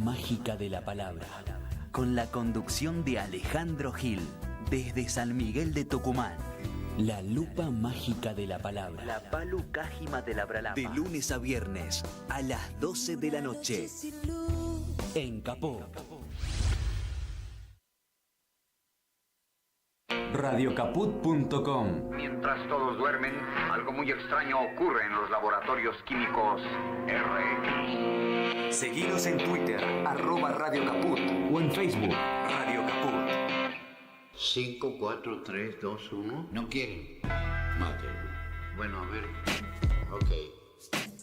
mágica de la palabra, con la conducción de Alejandro Gil, desde San Miguel de Tucumán. La lupa mágica de la palabra. La palu cájima de la bralapa. De lunes a viernes, a las 12 de la noche. En Capó. Radiocaput.com. Mientras todos duermen, algo muy extraño ocurre en los laboratorios químicos RX. Seguinos en Twitter, @Radio Caput, o en Facebook, Radio Caput. 5, 4, 3, 2, 1. ¿No quieren? Maten. Bueno, a ver. Ok.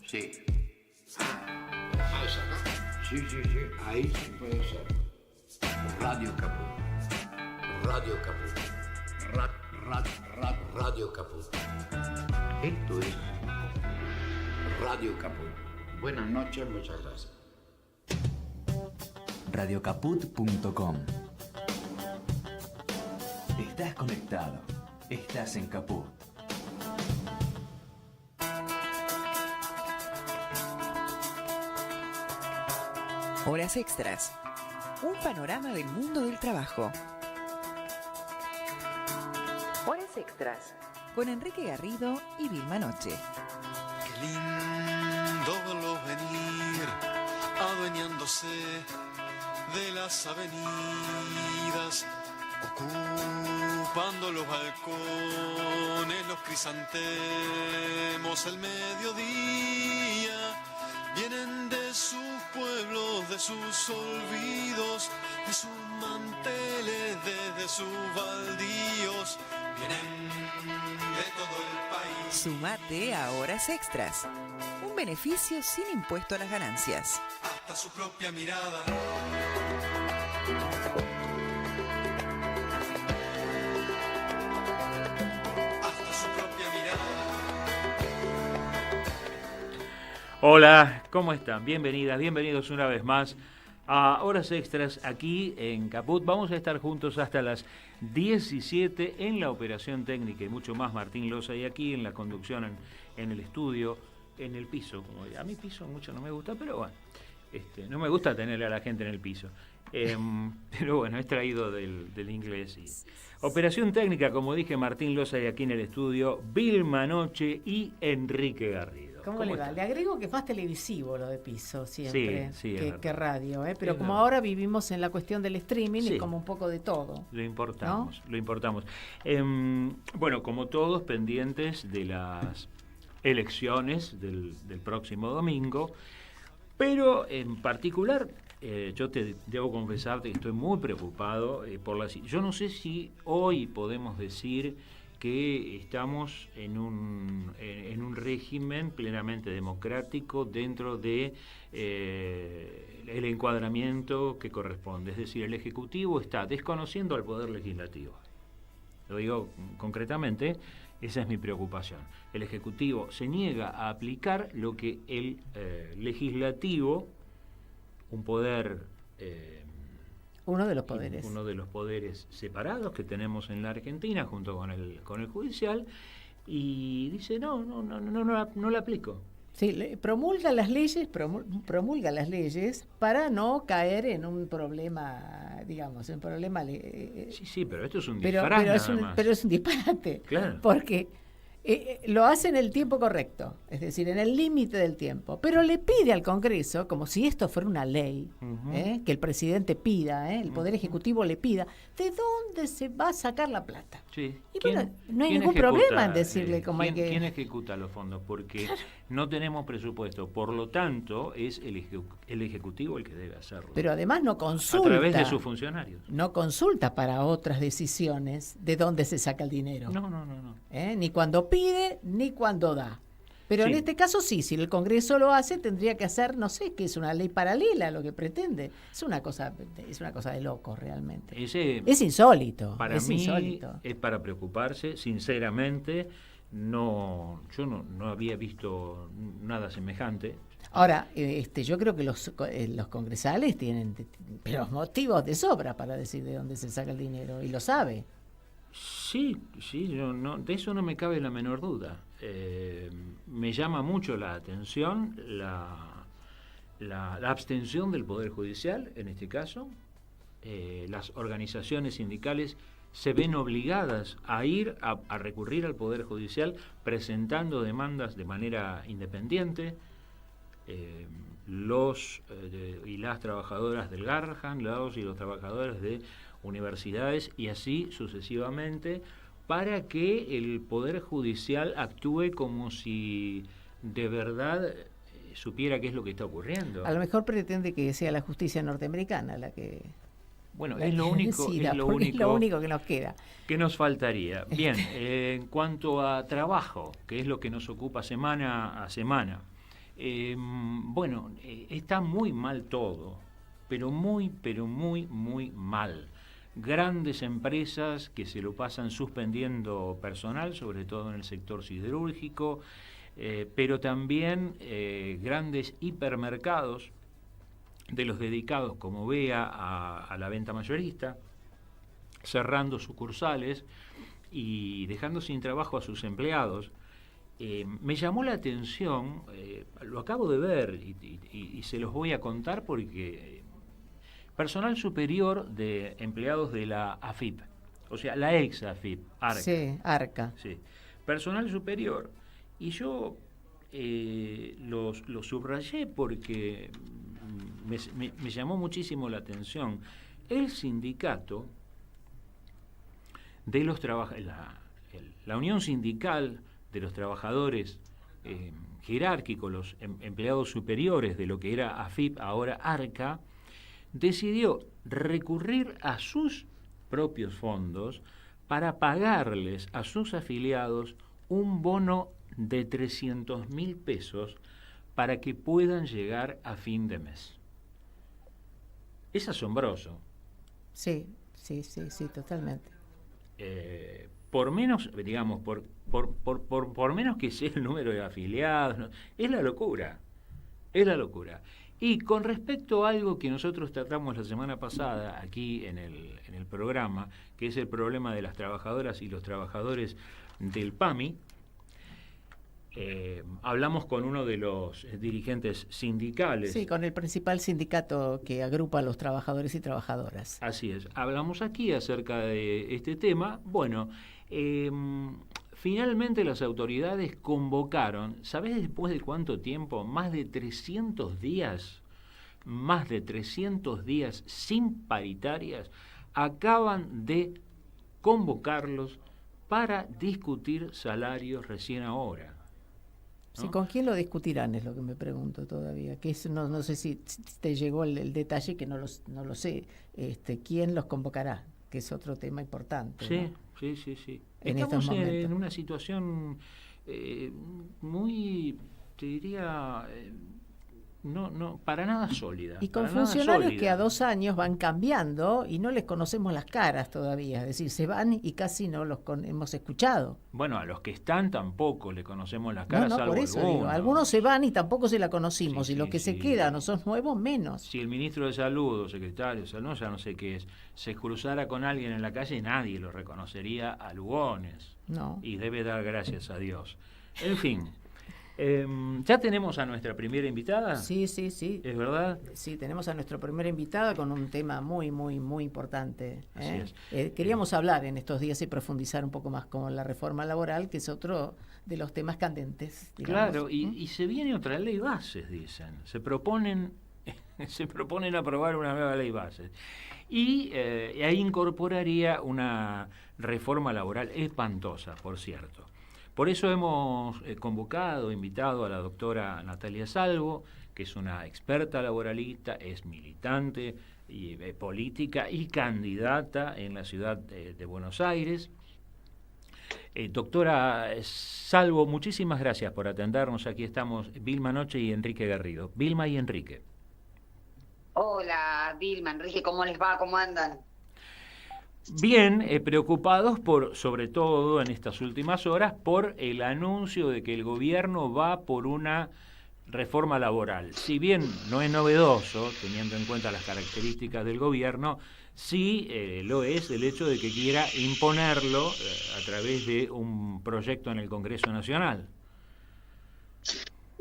Sí. Esa, ¿no? Sí. Ahí sí puede ser. Radio Caput. Radio Caput. Radio Caput. Esto es Radio Caput. Buenas noches, muchas gracias. Radiocaput.com. Estás conectado. Estás en Caput. Horas extras. Un panorama del mundo del trabajo. Horas extras. Con Enrique Garrido y Vilma Noche. Qué lindo verlo venir, adueñándose de las avenidas, ocupando los balcones, los crisantemos, el mediodía. Vienen de sus pueblos, de sus olvidos, de sus manteles, desde sus baldíos. Vienen de todo el país. Sumate a Horas Extras. Un beneficio sin impuesto a las ganancias. Hasta su propia mirada. Hasta su propia mirada. Hola, ¿cómo están? Bienvenidas, bienvenidos una vez más a Horas Extras aquí en Caput. Vamos a estar juntos hasta las 17 en la operación técnica y mucho más. Martín Loza y aquí en la conducción en el estudio, en el piso. A mí piso mucho no me gusta, pero bueno, no me gusta tener a la gente en el piso. Pero bueno, es traído del inglés. Operación técnica, como dije, Martín Loza y aquí en el estudio, Vilma Noche y Enrique Garrido. ¿Cómo le va? está? Le agrego que es más televisivo lo de piso siempre Sí, que radio, pero Es como verdad. ahora vivimos en la cuestión del streaming Sí. y como un poco de todo. Lo importamos. Bueno, como todos, pendientes de las elecciones del próximo domingo, pero en particular, yo te debo confesarte que estoy muy preocupado por la... Yo no sé si hoy podemos decir que estamos en un régimen plenamente democrático dentro de el encuadramiento que corresponde. Es decir, el Ejecutivo está desconociendo al Poder Legislativo. Lo digo concretamente, esa es mi preocupación. El Ejecutivo se niega a aplicar lo que el Legislativo, un poder... Uno de los poderes. Uno de los poderes separados que tenemos en la Argentina junto con el judicial, y dice no la aplico. Sí, promulga las leyes para no caer en un problema, digamos, en problema... Sí, pero esto es un disparate nada más. Pero es un disparate. Claro. Porque lo hace en el tiempo correcto, es decir, en el límite del tiempo. Pero le pide al Congreso, como si esto fuera una ley, que el presidente pida, el Poder Ejecutivo le pida, ¿de dónde se va a sacar la plata? Sí. Y bueno, no hay ¿quién ningún ejecuta, problema en decirle cómo hay que... ¿Quién ejecuta los fondos? Porque no tenemos presupuesto, por lo tanto es el Ejecutivo el que debe hacerlo. Pero además no consulta. A través de sus funcionarios. No consulta para otras decisiones de dónde se saca el dinero. No. Ni cuando pide, ni cuando da. Pero Sí. en este caso sí, si el Congreso lo hace, tendría que hacer, no sé, que es una ley paralela a lo que pretende. Es una cosa de locos realmente. Es insólito. Para es mí insólito. es para preocuparse, sinceramente. Yo no había visto nada semejante. Ahora, yo creo que los congresales tienen pero motivos de sobra para decir de dónde se saca el dinero, y lo sabe. Sí, de eso no me cabe la menor duda. Me llama mucho la atención la abstención del Poder Judicial, en este caso. Las organizaciones sindicales se ven obligadas a ir a recurrir al Poder Judicial presentando demandas de manera independiente. Los y las trabajadoras del Garrahan, los y los trabajadores de universidades y así sucesivamente, para que el Poder Judicial actúe como si de verdad supiera qué es lo que está ocurriendo. A lo mejor pretende que sea la justicia norteamericana la que... Bueno, es lo único que nos queda. ¿Qué nos faltaría? Bien, en cuanto a trabajo, que es lo que nos ocupa semana a semana, está muy mal todo, pero muy mal. Grandes empresas que se lo pasan suspendiendo personal, sobre todo en el sector siderúrgico, pero también grandes hipermercados de los dedicados, como vea, a la venta mayorista, cerrando sucursales y dejando sin trabajo a sus empleados. Me llamó la atención, lo acabo de ver y se los voy a contar porque personal superior de empleados de la AFIP, o sea, la ex AFIP, ARCA. Sí, ARCA. Sí, personal superior. Y yo lo subrayé porque me llamó muchísimo la atención. El sindicato de los trabajadores, la unión sindical de los trabajadores jerárquicos, los empleados superiores de lo que era AFIP, ahora ARCA, decidió recurrir a sus propios fondos para pagarles a sus afiliados un bono de 300.000 pesos para que puedan llegar a fin de mes. Es asombroso. Sí, totalmente. Por menos, digamos, por menos que sea el número de afiliados, ¿no? Es la locura. Y con respecto a algo que nosotros tratamos la semana pasada aquí en el programa, que es el problema de las trabajadoras y los trabajadores del PAMI, hablamos con uno de los dirigentes sindicales. Sí, con el principal sindicato que agrupa a los trabajadores y trabajadoras. Así es. Hablamos aquí acerca de este tema. Bueno, finalmente las autoridades convocaron, ¿sabés después de cuánto tiempo? Más de 300 días sin paritarias. Acaban de convocarlos para discutir salarios recién ahora. ¿No? Sí, ¿con quién lo discutirán? Es lo que me pregunto todavía. Que eso no sé si te llegó el detalle, que no lo sé. ¿Quién los convocará? Que es otro tema importante. Sí, ¿no? sí. En Estamos estos momentos. en una situación muy, te diría, no, para nada sólida. Y con funcionarios que a 2 años van cambiando y no les conocemos las caras todavía. Es decir, se van y casi no los hemos escuchado. Bueno, a los que están tampoco le conocemos las caras, No, salvo por eso algunos. digo, algunos se van y tampoco se la conocimos, Sí, y los sí, que se sí. quedan o son nuevos, menos. Si el ministro de Salud o secretario de Salud, ya no sé qué es, se cruzara con alguien en la calle, nadie lo reconocería a Lugones. No. Y debe dar gracias a Dios. En fin, ¿ya tenemos a nuestra primera invitada? Sí. ¿Es verdad? Sí, tenemos a nuestra primera invitada con un tema muy importante. Así es. Queríamos hablar en estos días y profundizar un poco más con la reforma laboral, que es otro de los temas candentes, digamos. Claro, y se viene otra ley bases, dicen. Se proponen aprobar una nueva ley bases. Y ahí incorporaría una reforma laboral espantosa, por cierto. Por eso hemos invitado a la doctora Natalia Salvo, que es una experta laboralista, es militante y política y candidata en la ciudad de Buenos Aires. Doctora Salvo, muchísimas gracias por atendernos. Aquí estamos Vilma Noche y Enrique Garrido. Vilma y Enrique. Hola, Vilma, Enrique, ¿cómo les va? ¿Cómo andan? Bien, preocupados sobre todo en estas últimas horas, por el anuncio de que el gobierno va por una reforma laboral. Si bien no es novedoso, teniendo en cuenta las características del gobierno, sí lo es el hecho de que quiera imponerlo a través de un proyecto en el Congreso Nacional.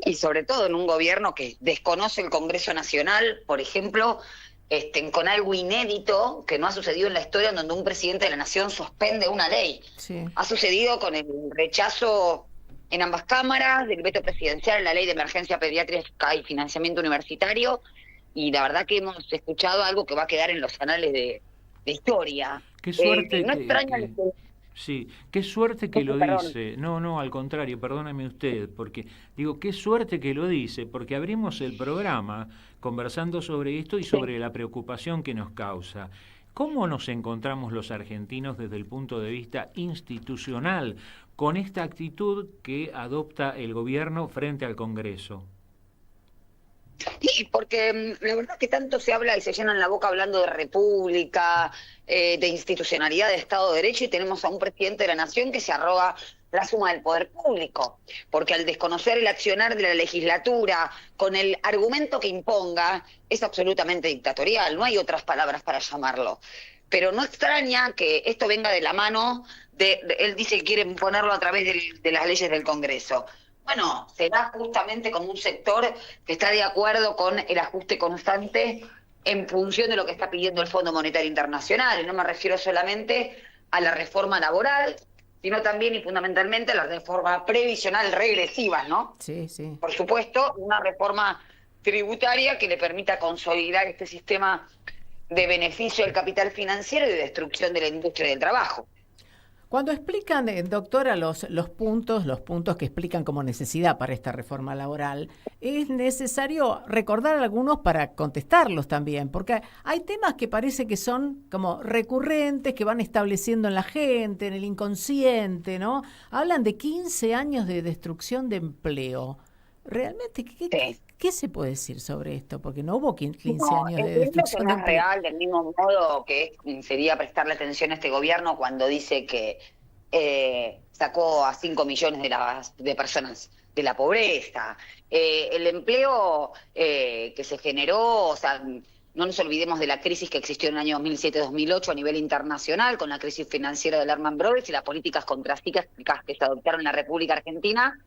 y sobre todo en un gobierno que desconoce el Congreso Nacional, por ejemplo, con algo inédito que no ha sucedido en la historia, en donde un presidente de la Nación suspende una ley. Sí. Ha sucedido con el rechazo en ambas cámaras del veto presidencial en la ley de emergencia pediátrica y financiamiento universitario, y la verdad que hemos escuchado algo que va a quedar en los anales de historia. Qué suerte no extraña que... Sí, qué suerte que lo Perdón. dice. No, al contrario, perdóneme usted, porque digo, qué suerte que lo dice, porque abrimos el programa conversando sobre esto y sobre la preocupación que nos causa. ¿Cómo nos encontramos los argentinos desde el punto de vista institucional con esta actitud que adopta el gobierno frente al Congreso? Sí, porque la verdad que tanto se habla y se llenan la boca hablando de república, de institucionalidad, de Estado de Derecho, y tenemos a un presidente de la Nación que se arroga la suma del poder público, porque al desconocer el accionar de la legislatura con el argumento que imponga, es absolutamente dictatorial, no hay otras palabras para llamarlo. Pero no extraña que esto venga de la mano él dice que quiere imponerlo a través de las leyes del Congreso. Bueno, será justamente como un sector que está de acuerdo con el ajuste constante en función de lo que está pidiendo el Fondo Monetario Internacional. Y no me refiero solamente a la reforma laboral, sino también y fundamentalmente a la reforma previsional regresiva, ¿no? Sí, sí. Por supuesto, una reforma tributaria que le permita consolidar este sistema de beneficio del capital financiero y de destrucción de la industria del trabajo. Cuando explican, doctora, los puntos que explican como necesidad para esta reforma laboral, es necesario recordar algunos para contestarlos también, porque hay temas que parece que son como recurrentes, que van estableciendo en la gente, en el inconsciente, ¿no? Hablan de 15 años de destrucción de empleo. ¿Realmente qué se puede decir sobre esto? Porque no hubo 15 años de destrucción de empleo. No es real, del mismo modo que sería prestarle atención a este gobierno cuando dice que sacó a 5 millones de personas de la pobreza. El empleo que se generó, o sea, no nos olvidemos de la crisis que existió en el año 2007-2008 a nivel internacional, con la crisis financiera de Lehman Brothers y las políticas contracíclicas que se adoptaron en la República Argentina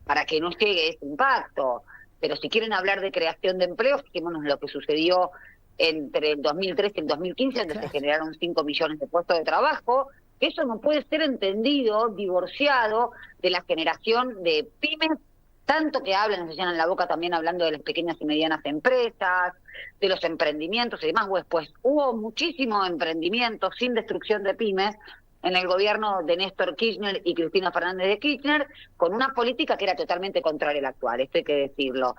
para que no llegue ese impacto. Pero si quieren hablar de creación de empleo, fijémonos en lo que sucedió entre el 2013 y el 2015, donde se generaron 5 millones de puestos de trabajo. Eso no puede ser entendido, divorciado de la generación de pymes, tanto que hablan, se llenan la boca también hablando de las pequeñas y medianas empresas, de los emprendimientos y demás. Pues hubo muchísimo emprendimiento sin destrucción de pymes en el gobierno de Néstor Kirchner y Cristina Fernández de Kirchner, con una política que era totalmente contraria a la actual, esto hay que decirlo.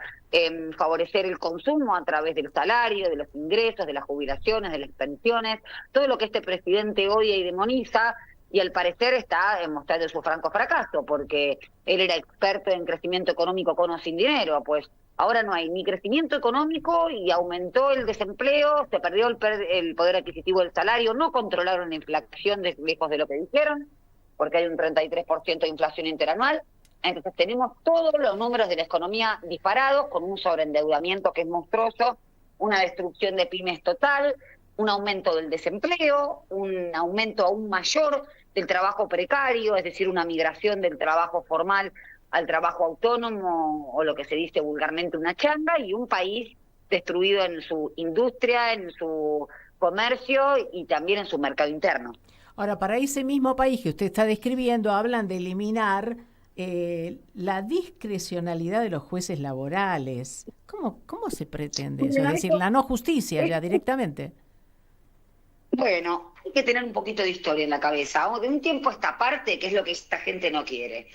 Favorecer el consumo a través del salario, de los ingresos, de las jubilaciones, de las pensiones, todo lo que este presidente odia y demoniza, y al parecer está mostrando su franco fracaso, porque él era experto en crecimiento económico con o sin dinero. Pues ahora no hay ni crecimiento económico y aumentó el desempleo, se perdió el poder adquisitivo del salario, no controlaron la inflación lejos de lo que dijeron, porque hay un 33% de inflación interanual. Entonces tenemos todos los números de la economía disparados, con un sobreendeudamiento que es monstruoso, una destrucción de pymes total, un aumento del desempleo, un aumento aún mayor del trabajo precario, es decir, una migración del trabajo formal al trabajo autónomo, o lo que se dice vulgarmente una changa, y un país destruido en su industria, en su comercio y también en su mercado interno. Ahora, para ese mismo país que usted está describiendo, hablan de eliminar la discrecionalidad de los jueces laborales. ¿Cómo se pretende eso? Es decir, la no justicia ya directamente. Bueno, hay que tener un poquito de historia en la cabeza. De un tiempo a esta parte, que es lo que esta gente no quiere.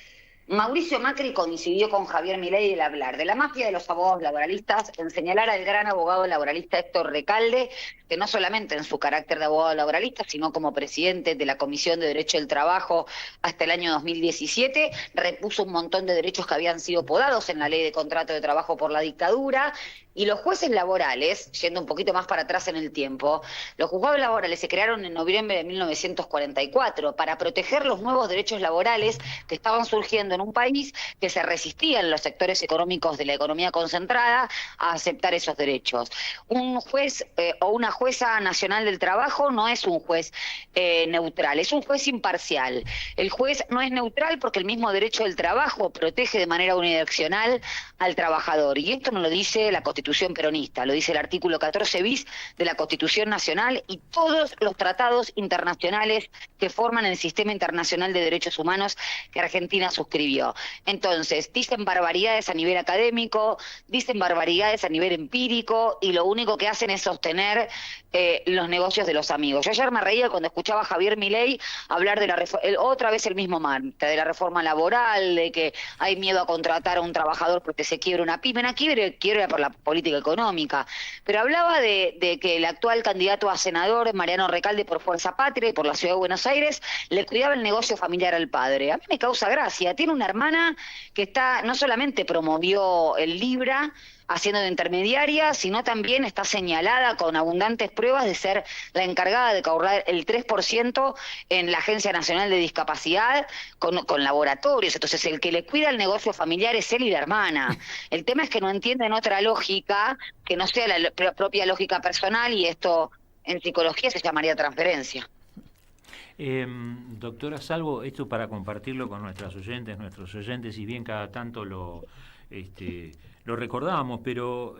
Mauricio Macri coincidió con Javier Milei en hablar de la mafia de los abogados laboralistas, en señalar al gran abogado laboralista Héctor Recalde, que no solamente en su carácter de abogado laboralista, sino como presidente de la Comisión de Derecho del Trabajo hasta el año 2017, repuso un montón de derechos que habían sido podados en la Ley de Contrato de Trabajo por la dictadura. Y los jueces laborales, yendo un poquito más para atrás en el tiempo, los juzgados laborales se crearon en noviembre de 1944 para proteger los nuevos derechos laborales que estaban surgiendo en un país que se resistían los sectores económicos de la economía concentrada a aceptar esos derechos. Un juez o una jueza nacional del trabajo no es un juez neutral, es un juez imparcial. El juez no es neutral porque el mismo derecho del trabajo protege de manera unidireccional al trabajador. Y esto no lo dice la Constitución peronista, lo dice el artículo 14 bis de la Constitución Nacional y todos los tratados internacionales que forman el Sistema Internacional de Derechos Humanos que Argentina suscribió. Entonces, dicen barbaridades a nivel académico, dicen barbaridades a nivel empírico y lo único que hacen es sostener los negocios de los amigos. Yo ayer me reía cuando escuchaba a Javier Milei hablar de la otra vez el mismo mantra, de la reforma laboral, de que hay miedo a contratar a un trabajador porque se quiebra una pyme, no quiebra por la política económica, pero hablaba de que el actual candidato a senador, Mariano Recalde, por Fuerza Patria y por la Ciudad de Buenos Aires, le cuidaba el negocio familiar al padre. A mí me causa gracia, tiene una hermana que no solamente promovió el Libra, haciendo de intermediaria, sino también está señalada con abundantes pruebas de ser la encargada de cobrar el 3% en la Agencia Nacional de Discapacidad con laboratorios. Entonces, el que le cuida el negocio familiar es él y la hermana. El tema es que no entienden otra lógica que no sea la propia lógica personal, y esto en psicología se llamaría transferencia. Doctora Salvo, esto para compartirlo con nuestros oyentes, y bien cada tanto lo recordamos, pero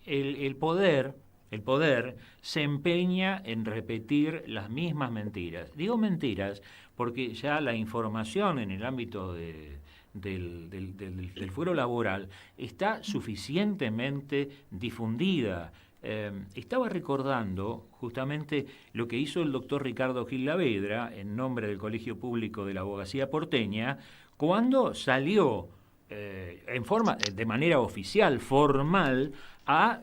el poder se empeña en repetir las mismas mentiras. Digo mentiras porque ya la información en el ámbito del fuero laboral está suficientemente difundida. Estaba recordando justamente lo que hizo el doctor Ricardo Gil Lavedra en nombre del Colegio Público de la Abogacía Porteña cuando salió de manera oficial, formal, a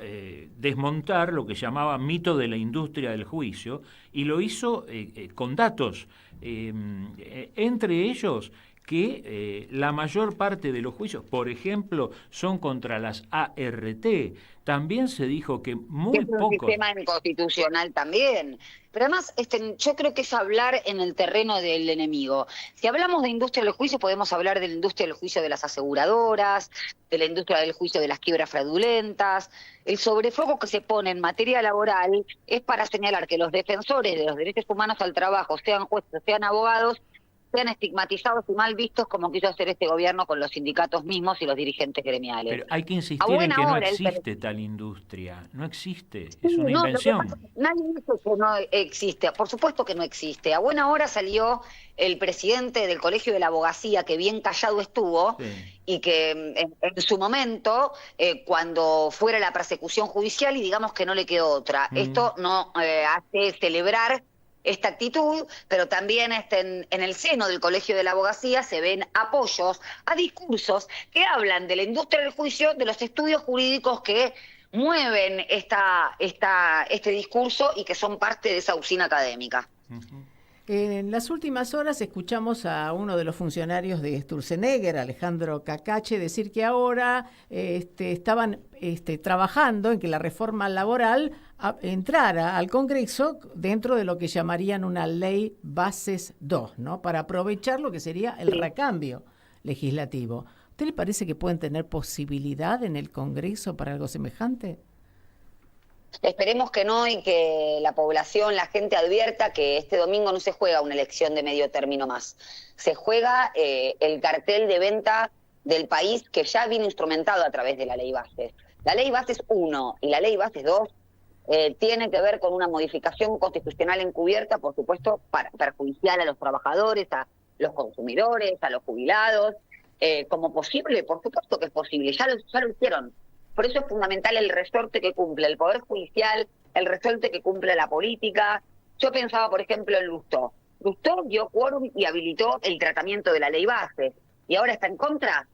desmontar lo que llamaba mito de la industria del juicio, y lo hizo con datos, entre ellos que la mayor parte de los juicios, por ejemplo, son contra las ART. También se dijo que muy pocos... Es un sistema inconstitucional también. Pero además, yo creo que es hablar en el terreno del enemigo. Si hablamos de industria del juicio, podemos hablar de la industria del juicio de las aseguradoras, de la industria del juicio de las quiebras fraudulentas. El sobrefoco que se pone en materia laboral es para señalar que los defensores de los derechos humanos al trabajo, sean jueces, sean abogados, sean estigmatizados y mal vistos, como quiso hacer este gobierno con los sindicatos mismos y los dirigentes gremiales. Pero hay que insistir en que no existe tal industria. No existe, es una invención. Nadie dice que no existe, por supuesto que no existe. A buena hora salió el presidente del Colegio de la Abogacía, que bien callado estuvo, sí, y que en su momento, cuando fuera la persecución judicial, y digamos que no le quedó otra. Esto no hace celebrar esta actitud, pero también en el seno del Colegio de la Abogacía se ven apoyos a discursos que hablan de la industria del juicio, de los estudios jurídicos que mueven este discurso y que son parte de esa usina académica. En las últimas horas escuchamos a uno de los funcionarios de Sturzenegger, Alejandro Cacache, decir que ahora estaban trabajando en que la reforma laboral entrara al Congreso dentro de lo que llamarían una ley Bases 2, ¿no? Para aprovechar lo que sería el recambio legislativo. ¿A usted le parece que pueden tener posibilidad en el Congreso para algo semejante? Esperemos que no, y que la población, la gente advierta que este domingo no se juega una elección de medio término más. Se juega el cartel de venta del país que ya viene instrumentado a través de la Ley Bases. La Ley Bases 1 y la Ley Bases 2 tiene que ver con una modificación constitucional encubierta, por supuesto, perjudicial a los trabajadores, a los consumidores, a los jubilados. Como posible, por supuesto que es posible, ya lo hicieron. Por eso es fundamental el resorte que cumple el Poder Judicial, el resorte que cumple la política. Yo pensaba, por ejemplo, en Lustó. Lustó dio quórum y habilitó el tratamiento de la Ley Bases, y ahora está en contra.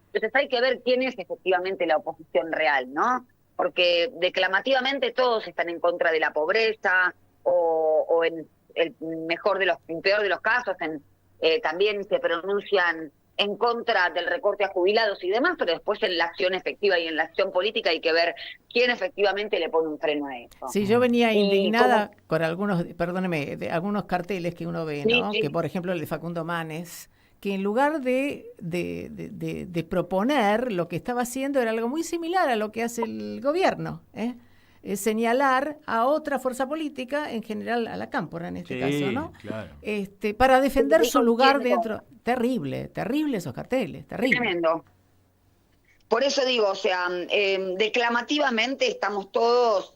Entonces hay que ver quién es efectivamente la oposición real, ¿no? Porque declamativamente todos están en contra de la pobreza, o en el peor de los casos, también se pronuncian en contra del recorte a jubilados y demás, pero después en la acción efectiva y en la acción política hay que ver quién efectivamente le pone un freno a eso. Sí, yo venía indignada con algunos carteles que uno ve, ¿no? Sí, sí. Que por ejemplo el de Facundo Manes, que en lugar de proponer, lo que estaba haciendo era algo muy similar a lo que hace el gobierno, es señalar a otra fuerza política, en general a la Cámpora en este caso, ¿no? Claro. Para defender su lugar dentro. Terrible esos carteles, terrible. Tremendo. Por eso digo, o sea, declamativamente estamos todos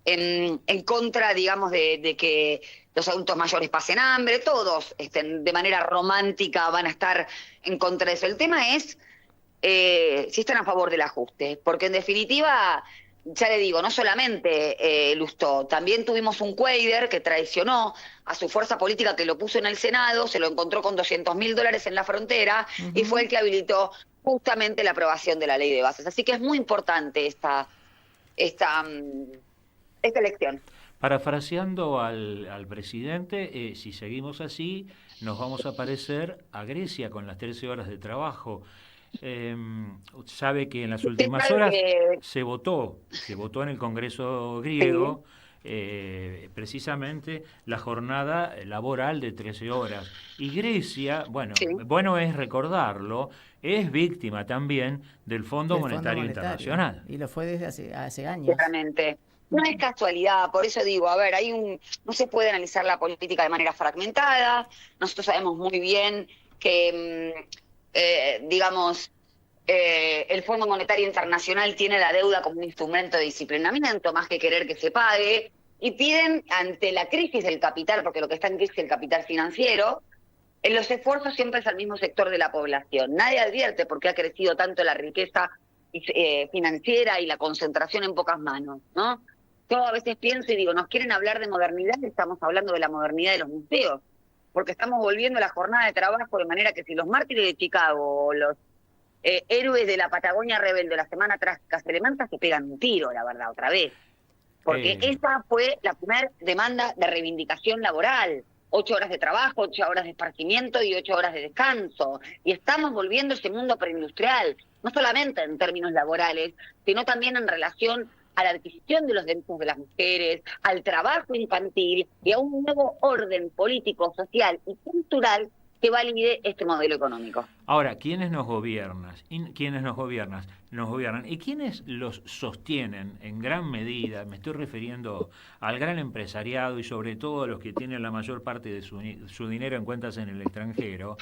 en contra, digamos, de que los adultos mayores pasen hambre, todos de manera romántica van a estar en contra de eso. El tema es si están a favor del ajuste, porque en definitiva, ya le digo, no solamente Lustó, también tuvimos un Cuéllar que traicionó a su fuerza política, que lo puso en el Senado, se lo encontró con $200.000 en la frontera, y fue el que habilitó justamente la aprobación de la ley de bases. Así que es muy importante esta elección. Parafraseando al presidente, si seguimos así, nos vamos a parecer a Grecia con las 13 horas de trabajo. Sabe que en las últimas horas se votó en el Congreso griego precisamente la jornada laboral de 13 horas. Y Grecia, bueno es recordarlo, es víctima también del Fondo Monetario Internacional. Y lo fue desde hace años. Claramente. No es casualidad, por eso digo, a ver, no se puede analizar la política de manera fragmentada. Nosotros sabemos muy bien que, el Fondo Monetario Internacional tiene la deuda como un instrumento de disciplinamiento, más que querer que se pague, y piden, ante la crisis del capital, porque lo que está en crisis es el capital financiero, los esfuerzos siempre es al mismo sector de la población. Nadie advierte por qué ha crecido tanto la riqueza financiera y la concentración en pocas manos, ¿no? Yo a veces pienso y digo, nos quieren hablar de modernidad, estamos hablando de la modernidad de los museos, porque estamos volviendo a la jornada de trabajo de manera que si los mártires de Chicago o los héroes de la Patagonia rebelde la semana trágica se levantan, se pegan un tiro, la verdad, otra vez. Porque esa fue la primera demanda de reivindicación laboral. 8 horas de trabajo, 8 horas de esparcimiento y 8 horas de descanso. Y estamos volviendo a ese mundo preindustrial, no solamente en términos laborales, sino también en relación a la adquisición de los derechos de las mujeres, al trabajo infantil y a un nuevo orden político, social y cultural que valide este modelo económico. Ahora, ¿quiénes nos gobiernan? Nos gobiernan. ¿Y quiénes los sostienen en gran medida? Me estoy refiriendo al gran empresariado y sobre todo a los que tienen la mayor parte de su dinero en cuentas en el extranjero.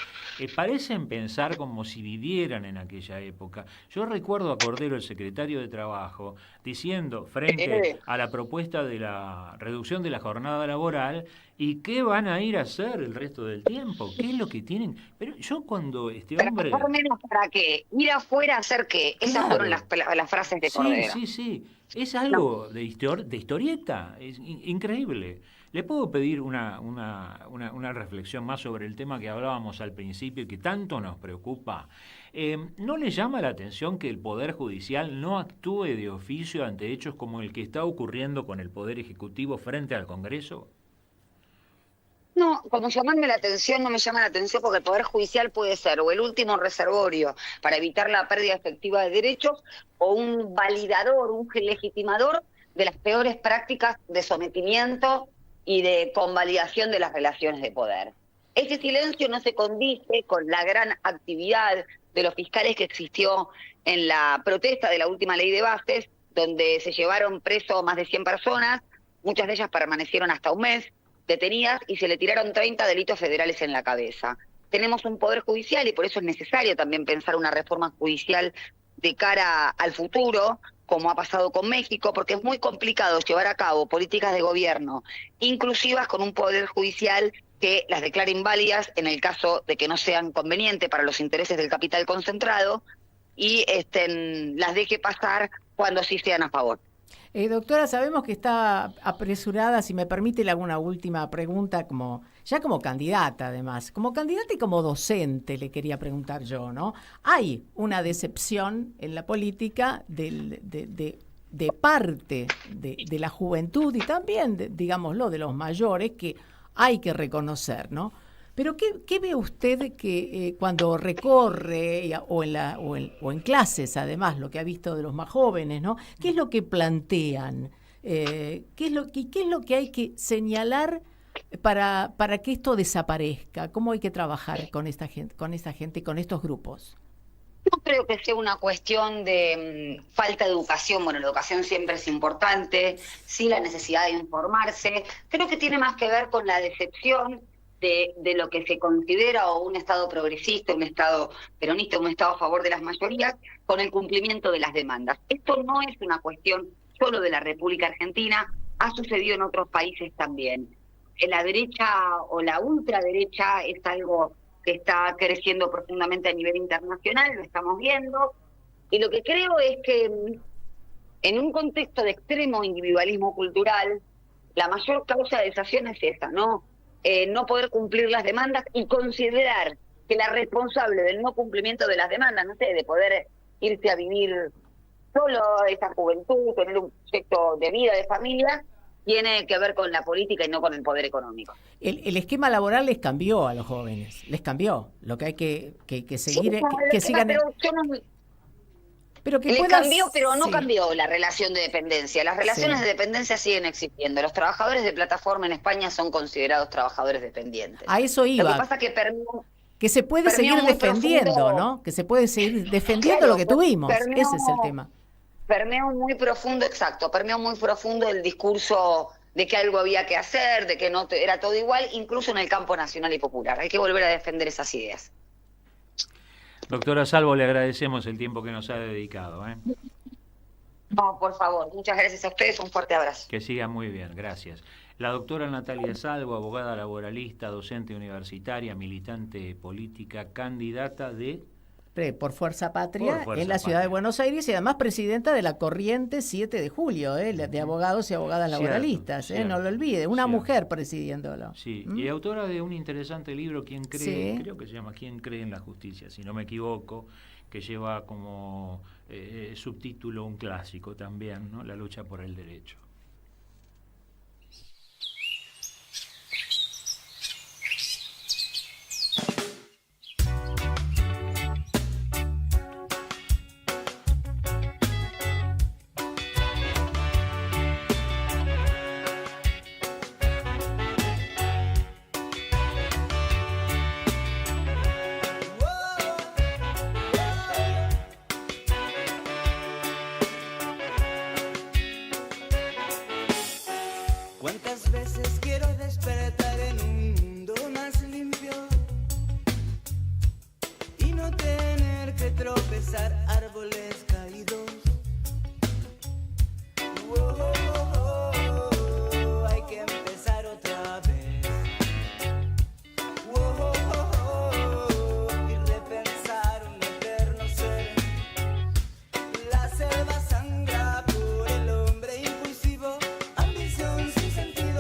Parecen pensar como si vivieran en aquella época. Yo recuerdo a Cordero, el secretario de Trabajo, diciendo frente a la propuesta de la reducción de la jornada laboral, ¿y qué van a ir a hacer el resto del tiempo? ¿Qué es lo que tienen? Pero yo cuando este hombre... Por menos para qué, ir afuera a hacer qué. Esas fueron las frases de Cordero. Sí. Es algo de historieta, es increíble. ¿Le puedo pedir una reflexión más sobre el tema que hablábamos al principio y que tanto nos preocupa? ¿No le llama la atención que el Poder Judicial no actúe de oficio ante hechos como el que está ocurriendo con el Poder Ejecutivo frente al Congreso? No, como llamarme la atención, no me llama la atención porque el Poder Judicial puede ser o el último reservorio para evitar la pérdida efectiva de derechos o un validador, un legitimador de las peores prácticas de sometimiento y de convalidación de las relaciones de poder. Ese silencio no se condice con la gran actividad de los fiscales que existió en la protesta de la última ley de bases, donde se llevaron preso más de 100 personas, muchas de ellas permanecieron hasta un mes detenidas y se le tiraron 30 delitos federales en la cabeza. Tenemos un Poder Judicial y por eso es necesario también pensar una reforma judicial de cara al futuro, como ha pasado con México, porque es muy complicado llevar a cabo políticas de gobierno inclusivas con un Poder Judicial que las declare inválidas en el caso de que no sean convenientes para los intereses del capital concentrado y las deje pasar cuando sí sean a favor. Doctora, sabemos que está apresurada, si me permite le hago una última pregunta, como candidata además, como candidata y como docente le quería preguntar yo, ¿no? Hay una decepción en la política de parte de la juventud y también, digámoslo, de los mayores que hay que reconocer, ¿no? Pero ¿qué ve usted que cuando recorre o en clases, además, lo que ha visto de los más jóvenes, ¿no? ¿Qué es lo que plantean? ¿Qué es lo que hay que señalar para que esto desaparezca? ¿Cómo hay que trabajar con esta gente, con estos grupos? No creo que sea una cuestión de falta de educación. Bueno, la educación siempre es importante, sí, la necesidad de informarse. Creo que tiene más que ver con la decepción de lo que se considera o un Estado progresista, un Estado peronista, un Estado a favor de las mayorías, con el cumplimiento de las demandas. Esto no es una cuestión solo de la República Argentina, ha sucedido en otros países también. La derecha o la ultraderecha es algo que está creciendo profundamente a nivel internacional, lo estamos viendo, y lo que creo es que en un contexto de extremo individualismo cultural, la mayor causa de desazón es esa, ¿no? No poder cumplir las demandas y considerar que la responsable del no cumplimiento de las demandas, no sé, de poder irse a vivir solo, esa juventud, tener un proyecto de vida, de familia, tiene que ver con la política y no con el poder económico. El esquema laboral les cambió a los jóvenes, les cambió. Lo que hay que seguir es que sigan... Pero que cambió, pero no cambió la relación de dependencia. Las relaciones de dependencia siguen existiendo. Los trabajadores de plataforma en España son considerados trabajadores dependientes. A eso iba. Lo que pasa es que se puede seguir defendiendo, profundo, ¿no? Que se puede seguir defendiendo lo que tuvimos. Ese es el tema. Permeó muy profundo, exacto, permeó muy profundo el discurso de que algo había que hacer, de que no era todo igual, incluso en el campo nacional y popular. Hay que volver a defender esas ideas. Doctora Salvo, le agradecemos el tiempo que nos ha dedicado. No, por favor, muchas gracias a ustedes, un fuerte abrazo. Que siga muy bien, gracias. La doctora Natalia Salvo, abogada laboralista, docente universitaria, militante política, candidata de... Por Fuerza Patria en la ciudad de Buenos Aires y además presidenta de la Corriente 7 de Julio, de abogados y abogadas laboralistas, no lo olvide, una mujer presidiéndolo. Sí, y autora de un interesante libro, ¿Quién cree? Creo que se llama ¿Quién cree en la justicia? Si no me equivoco, que lleva como subtítulo un clásico también, ¿no? La lucha por el derecho. ¿Cuántas veces quiero despertar en un mundo más limpio y no tener que tropezar árboles caídos? Hay que empezar otra vez y repensar un eterno ser. La selva sangra por el hombre impulsivo, ambición sin sentido.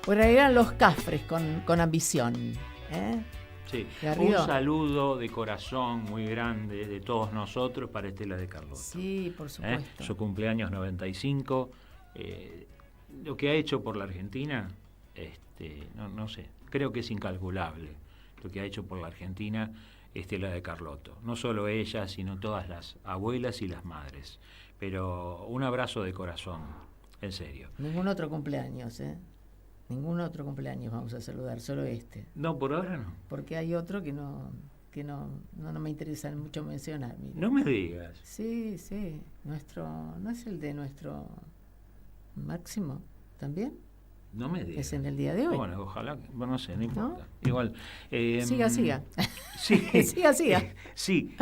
Bueno, eran los Cafres con ambición. Sí. Garrido. Un saludo de corazón muy grande de todos nosotros para Estela de Carlotto. Sí, por supuesto. Su cumpleaños 95. Lo que ha hecho por la Argentina, no sé, creo que es incalculable lo que ha hecho por la Argentina Estela de Carlotto. No solo ella, sino todas las abuelas y las madres. Pero un abrazo de corazón, en serio. Ningún otro cumpleaños, Ningún otro cumpleaños vamos a saludar, solo este. No, por ahora no. Porque hay otro que no me interesa mucho mencionar. Mira. No me digas. Sí, ¿no es el de nuestro Máximo también? No me digas. Es en el día de hoy. Bueno, ojalá, no sé, no importa. ¿No? Igual. Siga. Sí. siga. Sí.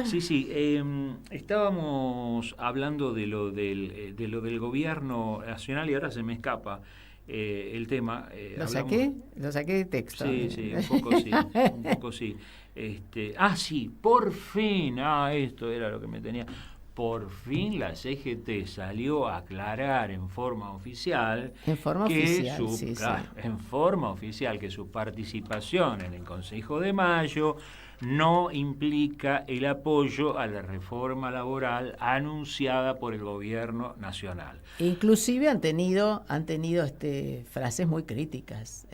Estábamos hablando de lo del gobierno nacional y ahora se me escapa el tema. Lo saqué de texto. Sí, un poco sí. Sí, por fin, esto era lo que me tenía. Por fin la CGT salió a aclarar en forma oficial en forma oficial que su participación en el Consejo de Mayo no implica el apoyo a la reforma laboral anunciada por el gobierno nacional. Inclusive han tenido frases muy críticas,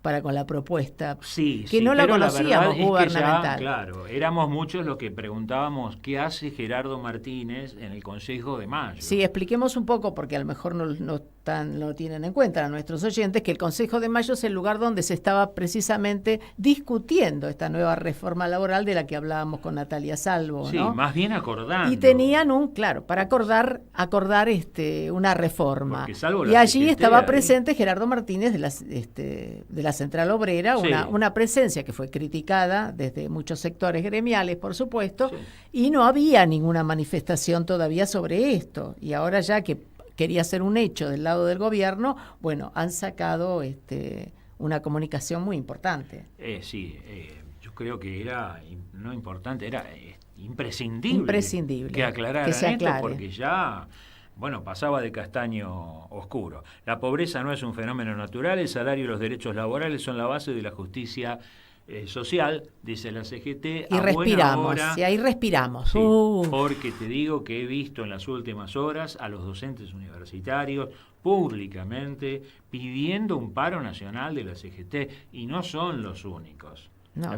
para con la propuesta, que no la conocíamos gubernamental. Claro, éramos muchos los que preguntábamos qué hace Gerardo Martínez en el Consejo de Mayo. Sí, expliquemos un poco, porque a lo mejor no tienen en cuenta a nuestros oyentes, que el Consejo de Mayo es el lugar donde se estaba precisamente discutiendo esta nueva reforma laboral de la que hablábamos con Natalia Salvo, sí, ¿no? Más bien acordando. Y tenían para acordar una reforma. Y allí estaba presente Gerardo Martínez de la Central Obrera, sí. una presencia que fue criticada desde muchos sectores gremiales, por supuesto, sí. Y no había ninguna manifestación todavía sobre esto. Y ahora ya que quería ser un hecho del lado del gobierno, bueno, han sacado una comunicación muy importante. Yo creo que era imprescindible que aclararan esto, porque ya... Bueno, pasaba de castaño oscuro. La pobreza no es un fenómeno natural, el salario y los derechos laborales son la base de la justicia social, dice la CGT. Y respiramos, y ahí respiramos. Sí, porque te digo que he visto en las últimas horas a los docentes universitarios públicamente pidiendo un paro nacional de la CGT, y no son los únicos. No,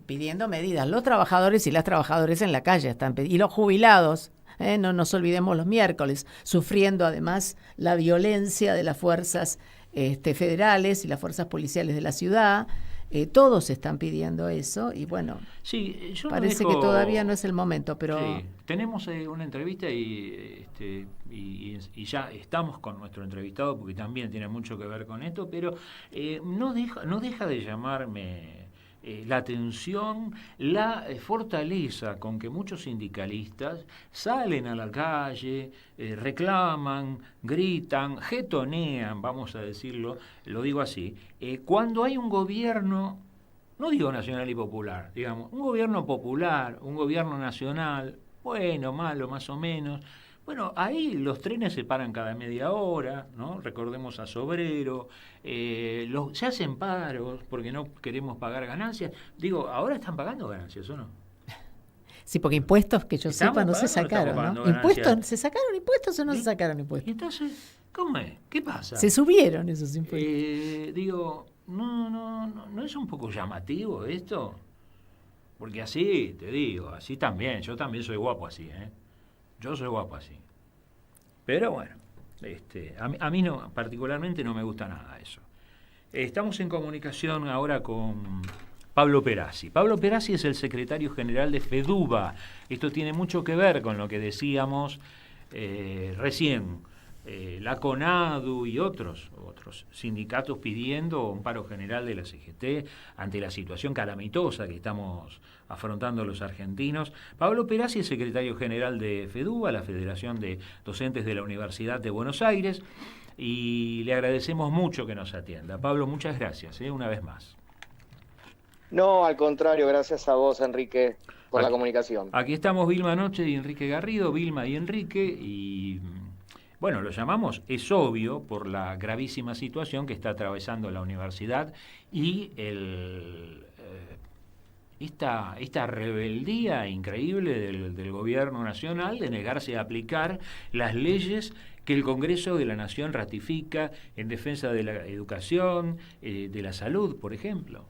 pidiendo medidas. Los trabajadores y las trabajadoras en la calle están y los jubilados. No nos olvidemos los miércoles, sufriendo además la violencia de las fuerzas federales y las fuerzas policiales de la ciudad. Todos están pidiendo eso y bueno, sí, parece que todavía no es el momento, pero... Sí, tenemos una entrevista y ya estamos con nuestro entrevistado porque también tiene mucho que ver con esto, pero no deja de llamarme... la atención, la fortaleza con que muchos sindicalistas salen a la calle, reclaman, gritan, jetonean, vamos a decirlo, lo digo así, cuando hay un gobierno, no digo nacional y popular, digamos, un gobierno popular, un gobierno nacional, bueno, malo, más o menos. Bueno, ahí los trenes se paran cada media hora, ¿no? Recordemos a Sobrero, se hacen paros porque no queremos pagar ganancias. Digo, ¿ahora están pagando ganancias o no? Sí, porque impuestos, que yo sepa, no se sacaron, ¿no? ¿Impuestos? ¿Se sacaron impuestos o no se sacaron impuestos? Entonces, ¿cómo es? ¿Qué pasa? Se subieron esos impuestos. Digo, ¿no es un poco llamativo esto? Porque así, te digo, así también, yo también soy guapo así, Yo soy guapo así. Pero bueno, a mí no, particularmente no me gusta nada eso. Estamos en comunicación ahora con Pablo Perazzi. Pablo Perazzi es el secretario general de FEDUBA. Esto tiene mucho que ver con lo que decíamos recién. La CONADU y otros sindicatos pidiendo un paro general de la CGT ante la situación calamitosa que estamos afrontando los argentinos. Pablo Perazzi es secretario general de FEDUBA, la Federación de Docentes de la Universidad de Buenos Aires, y le agradecemos mucho que nos atienda. Pablo, muchas gracias, una vez más. No, al contrario, gracias a vos, Enrique, por la comunicación. Aquí estamos Vilma Noche y Enrique Garrido, Vilma y Enrique, y Bueno, lo llamamos, es obvio, por la gravísima situación que está atravesando la universidad y esta rebeldía increíble del gobierno nacional de negarse a aplicar las leyes que el Congreso de la Nación ratifica en defensa de la educación, de la salud, por ejemplo.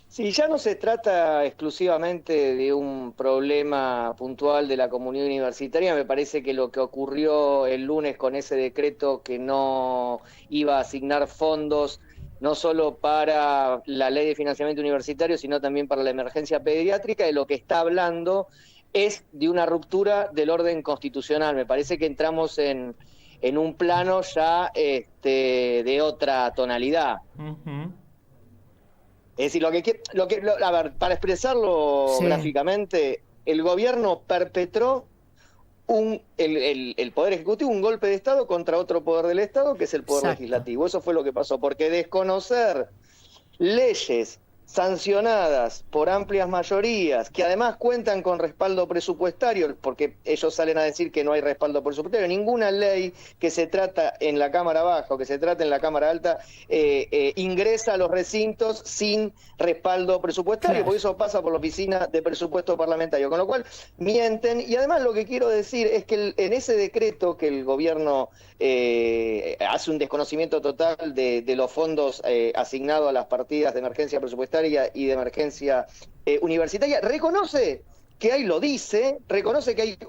Sí, ya no se trata exclusivamente de un problema puntual de la comunidad universitaria. Me parece que lo que ocurrió el lunes con ese decreto que no iba a asignar fondos no solo para la ley de financiamiento universitario, sino también para la emergencia pediátrica, de lo que está hablando es de una ruptura del orden constitucional. Me parece que entramos en un plano ya de otra tonalidad. Uh-huh. Es decir, a ver, para expresarlo gráficamente, el gobierno perpetró el Poder Ejecutivo un golpe de Estado contra otro poder del Estado, que es el Poder Legislativo. Eso fue lo que pasó, porque desconocer leyes sancionadas por amplias mayorías, que además cuentan con respaldo presupuestario, porque ellos salen a decir que no hay respaldo presupuestario. Ninguna ley que se trata en la Cámara Baja o que se trata en la Cámara Alta ingresa a los recintos sin respaldo presupuestario, porque eso pasa por la Oficina de Presupuesto Parlamentario, con lo cual mienten. Y además lo que quiero decir es que en ese decreto que el gobierno hace un desconocimiento total de los fondos asignados a las partidas de emergencia presupuestaria y de emergencia universitaria, reconoce que hay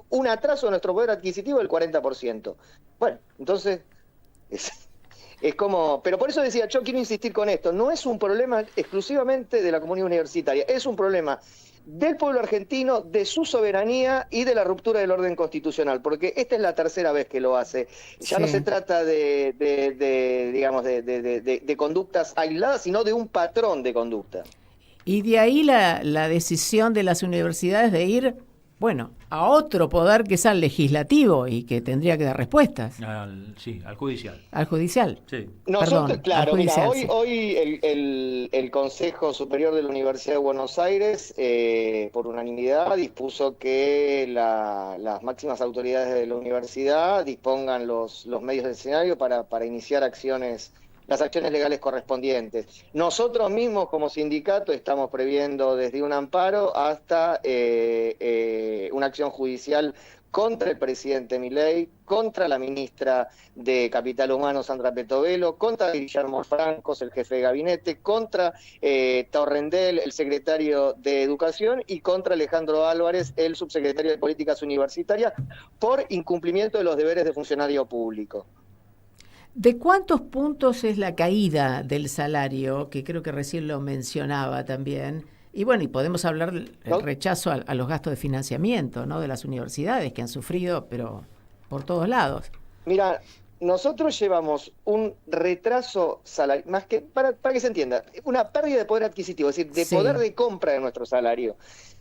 un atraso en nuestro poder adquisitivo del 40%. Bueno, entonces es como... Pero por eso decía, yo quiero insistir con esto, no es un problema exclusivamente de la comunidad universitaria, es un problema del pueblo argentino, de su soberanía y de la ruptura del orden constitucional, porque esta es la tercera vez que lo hace. Ya no se trata de conductas aisladas, sino de un patrón de conducta. Y de ahí la decisión de las universidades de ir, a otro poder que es al legislativo y que tendría que dar respuestas. Al judicial. Al judicial. Sí. Nosotros, claro, mira, hoy el Consejo Superior de la Universidad de Buenos Aires, por unanimidad, dispuso que las máximas autoridades de la universidad dispongan los medios de escenario para iniciar las acciones legales correspondientes. Nosotros mismos como sindicato estamos previendo desde un amparo hasta una acción judicial contra el presidente Milei, contra la ministra de Capital Humano Sandra Petovelo, contra Guillermo Francos, el jefe de gabinete, contra Torrendel, el secretario de Educación, y contra Alejandro Álvarez, el subsecretario de Políticas Universitarias, por incumplimiento de los deberes de funcionario público. ¿De cuántos puntos es la caída del salario? Que creo que recién lo mencionaba también. Y podemos hablar del rechazo a los gastos de financiamiento, ¿no?, de las universidades, que han sufrido, pero por todos lados. Mira, nosotros llevamos un retraso salarial, más que, para que se entienda, una pérdida de poder adquisitivo, es decir, de poder de compra de nuestro salario,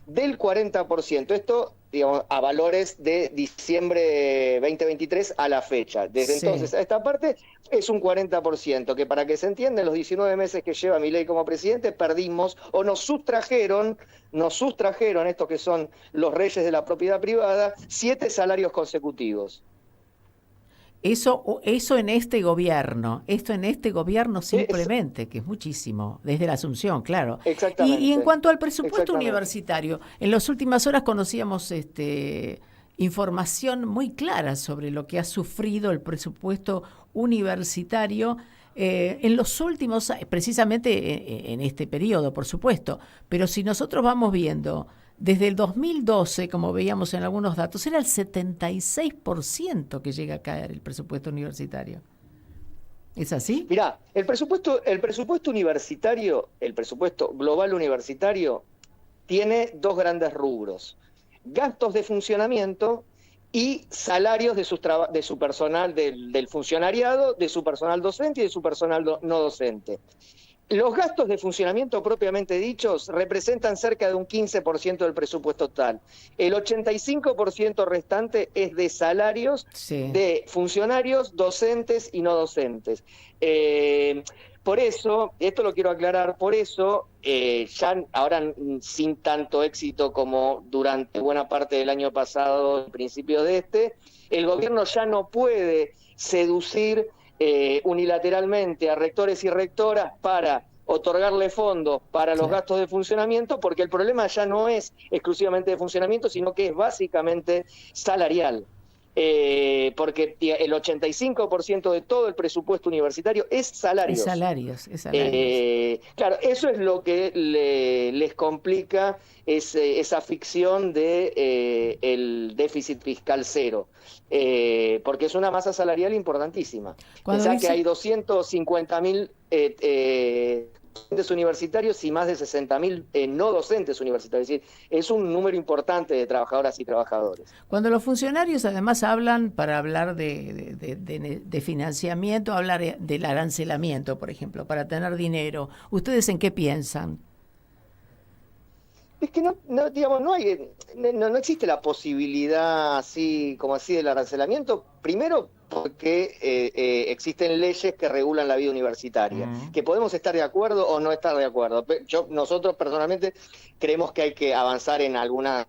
del 40%. Esto, digamos, a valores de diciembre 2023 a la fecha. Desde entonces a esta parte es un 40%, que para que se entienda, en los 19 meses que lleva Milei como presidente, perdimos o nos sustrajeron estos que son los reyes de la propiedad privada, 7 salarios consecutivos. Eso en este gobierno, simplemente, que es muchísimo, desde la Asunción, claro. Exactamente. Y en cuanto al presupuesto universitario, en las últimas horas conocíamos información muy clara sobre lo que ha sufrido el presupuesto universitario en los últimos, precisamente en este periodo, por supuesto, pero si nosotros vamos viendo... Desde el 2012, como veíamos en algunos datos, era el 76% que llega a caer el presupuesto universitario. ¿Es así? Mirá, el presupuesto universitario, el presupuesto global universitario, tiene dos grandes rubros: gastos de funcionamiento y salarios de su personal, del funcionariado, de su personal docente y de su personal no docente. Los gastos de funcionamiento propiamente dichos representan cerca de un 15% del presupuesto total. El 85% restante es de salarios de funcionarios, docentes y no docentes. por eso, esto lo quiero aclarar, por eso, ya ahora sin tanto éxito como durante buena parte del año pasado, principios de el gobierno ya no puede seducir unilateralmente a rectores y rectoras para otorgarle fondos para los gastos de funcionamiento, porque el problema ya no es exclusivamente de funcionamiento, sino que es básicamente salarial. Porque el 85% de todo el presupuesto universitario es salarios. Es salarios. Claro, eso es lo que les complica esa ficción de el déficit fiscal cero, porque es una masa salarial importantísima. Pensá que hay 250.000 docentes universitarios y más de 60.000 no docentes universitarios. Es decir, es un número importante de trabajadoras y trabajadores. Cuando los funcionarios además hablan, para hablar de financiamiento, hablar del arancelamiento, por ejemplo, para tener dinero, ¿ustedes en qué piensan? Es que no existe la posibilidad así del arancelamiento, primero porque existen leyes que regulan la vida universitaria, que podemos estar de acuerdo o no estar de acuerdo. Nosotros personalmente creemos que hay que avanzar en algunos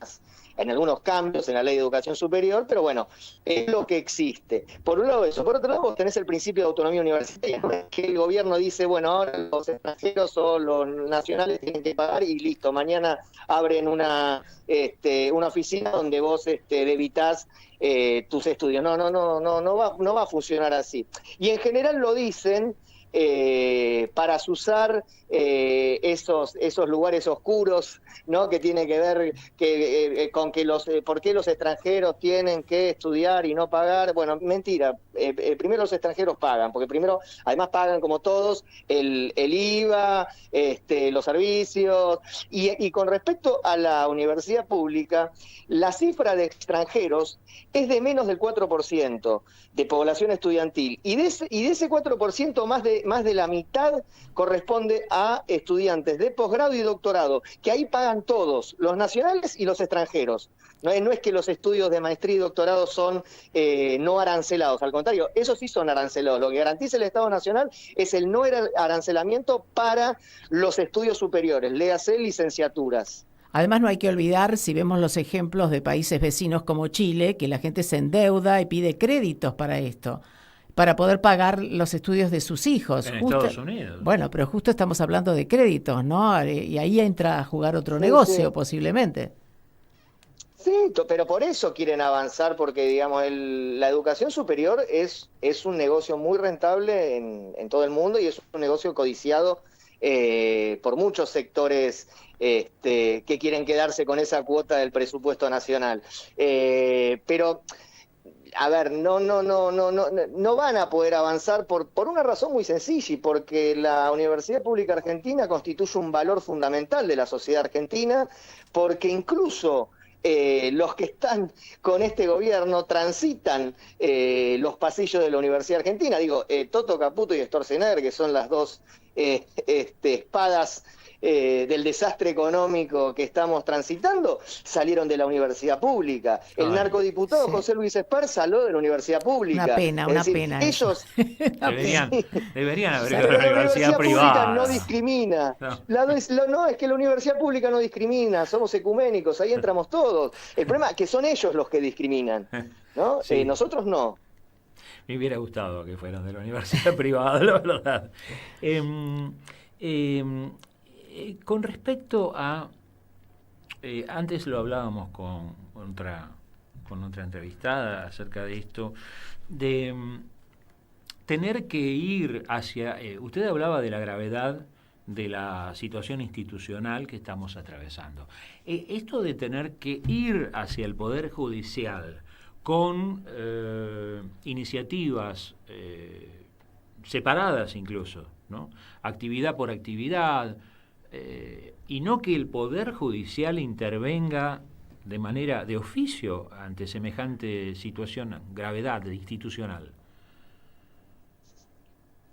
cambios en la ley de educación superior, pero bueno, es lo que existe. Por un lado eso, por otro lado vos tenés el principio de autonomía universitaria, que el gobierno dice, bueno, ahora los extranjeros o los nacionales tienen que pagar y listo, mañana abren una oficina donde vos debitás tus estudios. No va a funcionar así. Y en general lo dicen para asusar esos lugares oscuros, ¿no? Que tiene que ver con que por qué los extranjeros tienen que estudiar y no pagar. Bueno, mentira. Primero los extranjeros pagan, porque primero, además pagan como todos el IVA, los servicios, y con respecto a la universidad pública, la cifra de extranjeros es de menos del 4% de población estudiantil, y de ese 4% más de la mitad corresponde a estudiantes de posgrado y doctorado, que ahí pagan todos, los nacionales y los extranjeros. No es que los estudios de maestría y doctorado son no arancelados, al contrario, esos sí son arancelados. Lo que garantiza el Estado Nacional es el no arancelamiento para los estudios superiores, léase licenciaturas. Además, no hay que olvidar, si vemos los ejemplos de países vecinos como Chile, que la gente se endeuda y pide créditos para esto, para poder pagar los estudios de sus hijos. En Estados Unidos. Bueno, pero justo estamos hablando de créditos, ¿no? Y ahí entra a jugar otro negocio, posiblemente. Sí, pero por eso quieren avanzar, porque digamos la educación superior es un negocio muy rentable en todo el mundo y es un negocio codiciado por muchos sectores que quieren quedarse con esa cuota del presupuesto nacional. Pero a ver, no van a poder avanzar por una razón muy sencilla, y porque la Universidad Pública Argentina constituye un valor fundamental de la sociedad argentina, porque incluso los que están con este gobierno transitan los pasillos de la Universidad Argentina. Digo, Toto Caputo y Sturzenegger, que son las dos espadas del desastre económico que estamos transitando, salieron de la universidad pública. El narcodiputado José Luis Espar salió de la universidad pública. Una pena. Ellos deberían haber ido a la la universidad privada. No discrimina. No, es que la universidad pública no discrimina, somos ecuménicos, ahí entramos todos. El problema es que son ellos los que discriminan, ¿no? Sí. Nosotros no. Me hubiera gustado que fueran de la universidad privada, la verdad. Con respecto a... antes lo hablábamos con otra entrevistada acerca de esto, de tener que ir hacia... usted hablaba de la gravedad de la situación institucional que estamos atravesando. Esto de tener que ir hacia el Poder Judicial con iniciativas separadas incluso, ¿no? Actividad por actividad, y no que el Poder Judicial intervenga de manera de oficio ante semejante situación, gravedad institucional.